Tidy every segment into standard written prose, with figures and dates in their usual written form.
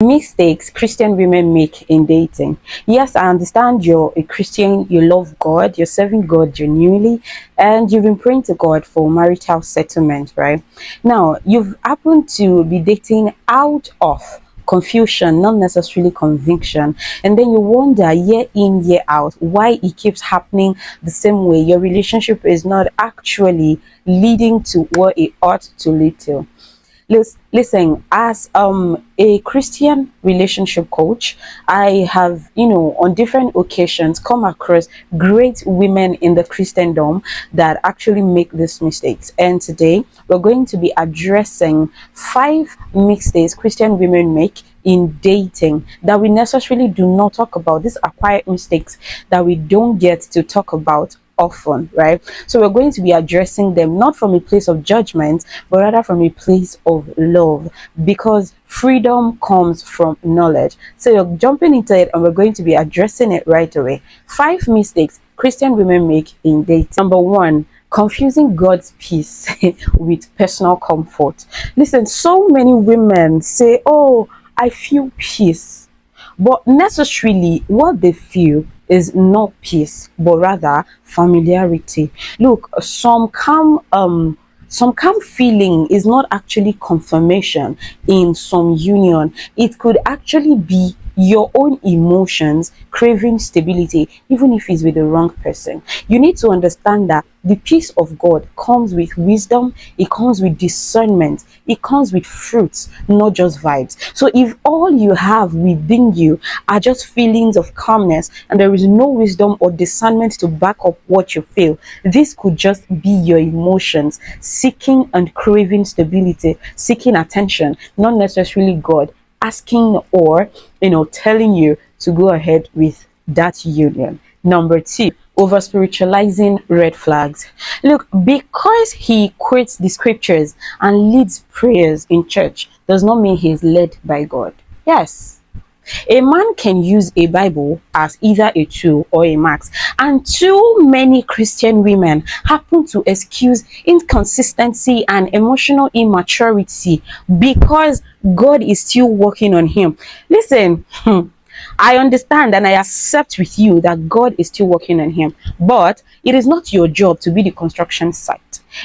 Mistakes Christian women make in dating. Yes, I understand you're a Christian, you love God, you're serving God genuinely, and you've been praying to God for marital settlement, right? Now, you've happened to be dating out of confusion, not necessarily conviction, and then you wonder year in, year out why it keeps happening the same way. Your relationship is not actually leading to what it ought to lead to. Listen, as a Christian relationship coach, I have, on different occasions come across great women in the Christendom that actually make these mistakes. And today we're going to be addressing 5 mistakes Christian women make in dating that we necessarily do not talk about. These are quiet mistakes that we don't get to talk about often, right? So we're going to be addressing them not from a place of judgment, but rather from a place of love, because freedom comes from knowledge. So you're jumping into it and we're going to be addressing it right away. 5 mistakes Christian women make in dating. Number 1, confusing God's peace with personal comfort. Listen, so many women say, oh, I feel peace, but necessarily what they feel is not peace, but rather familiarity. Look, some calm feeling is not actually confirmation in some union. It could actually be your own emotions craving stability, even if it's with the wrong person. You need to understand that the peace of God comes with wisdom, it comes with discernment, it comes with fruits, not just vibes. So if all you have within you are just feelings of calmness and there is no wisdom or discernment to back up what you feel, this could just be your emotions seeking and craving stability, seeking attention, not necessarily God asking or telling you to go ahead with that union. Number 2, over spiritualizing red flags. Look, because he quotes the scriptures and leads prayers in church does not mean he's led by God. Yes, a man can use a Bible as either a tool or a max, and too many Christian women happen to excuse inconsistency and emotional immaturity because God is still working on him. Listen, I understand and I accept with you that God is still working on him, but it is not your job to be the construction site.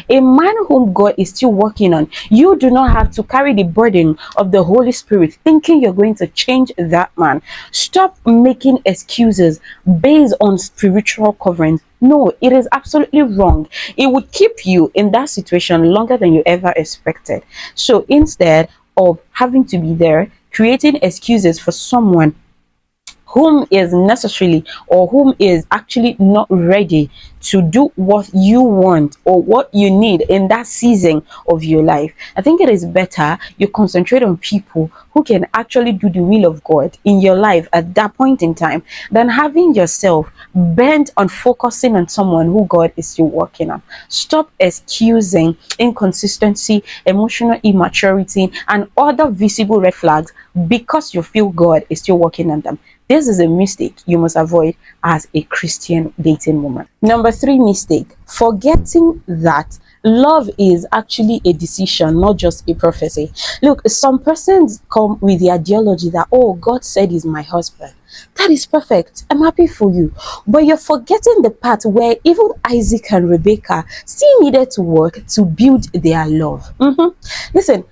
A man whom God is still working on, you do not have to carry the burden of the Holy Spirit thinking you're going to change that man. Stop making excuses based on spiritual coverings. No, it is absolutely wrong. It would keep you in that situation longer than you ever expected. So instead of having to be there creating excuses for someone whom is necessarily or whom is actually not ready to do what you want or what you need in that season of your life, I think it is better you concentrate on people who can actually do the will of God in your life at that point in time than having yourself bent on focusing on someone who God is still working on. Stop excusing inconsistency, emotional immaturity, and other visible red flags because you feel God is still working on them. This is a mistake you must avoid as a Christian dating woman. Number 3 mistake, forgetting that love is actually a decision, not just a prophecy. Look, some persons come with the ideology that, oh, God said he's my husband. That is perfect. I'm happy for you. But you're forgetting the part where even Isaac and Rebecca still needed to work to build their love. Listen,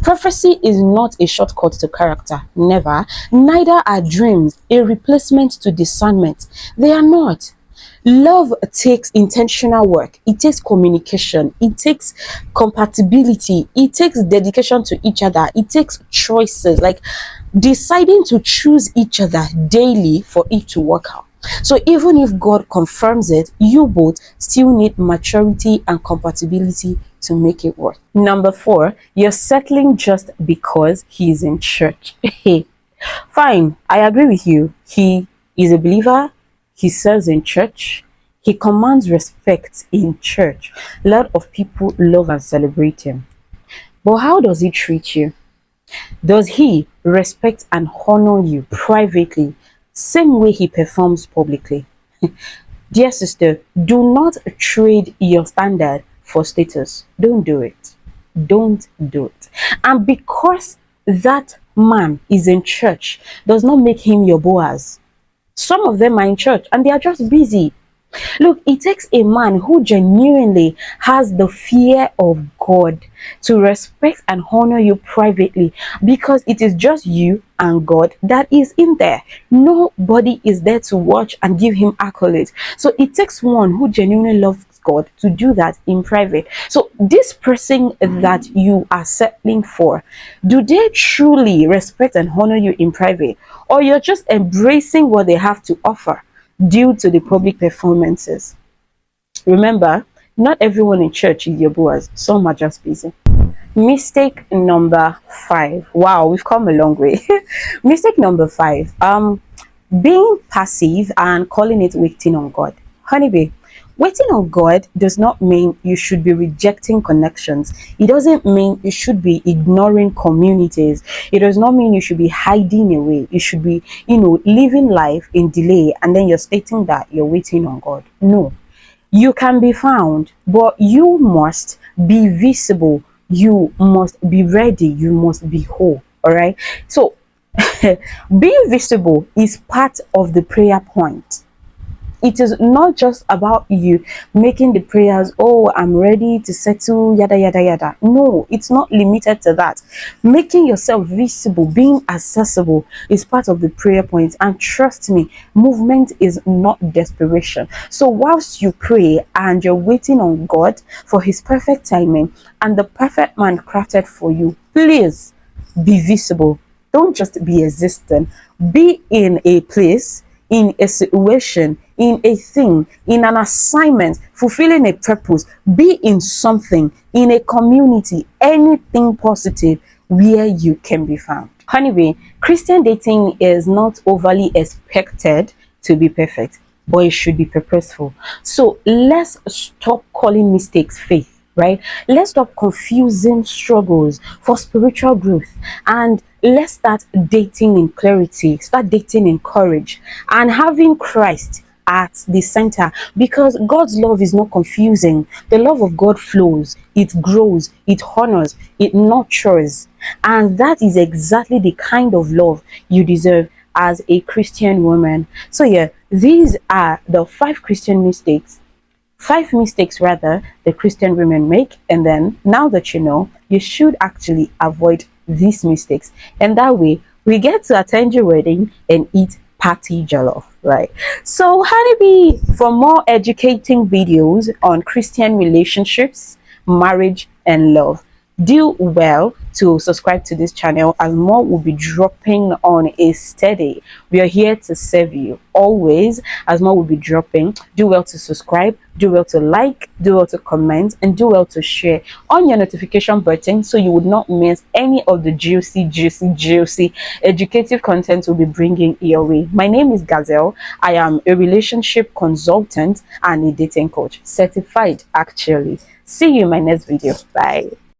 prophecy is not a shortcut to character. Never. Neither are dreams a replacement to discernment. They are not. Love takes intentional work. It takes communication. It takes compatibility. It takes dedication to each other. It takes choices, like deciding to choose each other daily for it to work out. So even if God confirms it, you both still need maturity and compatibility to make it work. Number 4, you're settling just because he's in church. Fine, I agree with you. He is a believer. He serves in church. He commands respect in church. A lot of people love and celebrate him. But how does he treat you? Does he respect and honor you privately, same way he performs publicly? Dear sister, do not trade your standard for status. Don't do it. Don't do it. And because that man is in church does not make him your Boaz. Some of them are in church and they are just busy. Look, it takes a man who genuinely has the fear of God to respect and honor you privately, because it is just you and God that is in there. Nobody is there to watch and give him accolades. So it takes one who genuinely loves God to do that in private. So this person that you are settling for, do they truly respect and honor you in private, or you're just embracing what they have to offer due to the public performances? Remember, not everyone in church is your Boaz. Some are just busy. Mistake number 5. Wow, we've come a long way. Mistake number 5. Being passive and calling it waiting on God. Honeybee, waiting on God does not mean you should be rejecting connections. It doesn't mean you should be ignoring communities. It does not mean you should be hiding away. You should be, living life in delay, and then you're stating that you're waiting on God. No. You can be found, but you must be visible. You must be ready. You must be whole. All right. So, being visible is part of the prayer point. It is not just about you making the prayers, oh, I'm ready to settle, yada, yada, yada. No, it's not limited to that. Making yourself visible, being accessible is part of the prayer point. And trust me, movement is not desperation. So whilst you pray and you're waiting on God for his perfect timing and the perfect man crafted for you, please be visible. Don't just be existing. Be in a place, in a situation, in a thing, in an assignment, fulfilling a purpose. Be in something, in a community, anything positive where you can be found. Anyway, Christian dating is not overly expected to be perfect, but it should be purposeful. So let's stop calling mistakes faith. Right? Let's stop confusing struggles for spiritual growth, and let's start dating in clarity, start dating in courage, and having Christ at the center, because God's love is not confusing. The love of God flows, it grows, it honors, it nurtures, and that is exactly the kind of love you deserve as a Christian woman. So yeah, these are the 5 mistakes rather the Christian women make, and then now that you know, you should actually avoid these mistakes, and that way we get to attend your wedding and eat party jollof, right? So honeybee, for more educating videos on Christian relationships, marriage and love, do well to subscribe to this channel, as more will be dropping on a steady. We are here to serve you always, as more will be dropping. Do well to subscribe, do well to like, do well to comment, and do well to share on your notification button so you would not miss any of the juicy educative content we'll be bringing your way. My name is Gazelle. I am a relationship consultant and a dating coach, certified actually. See you in my next video. Bye.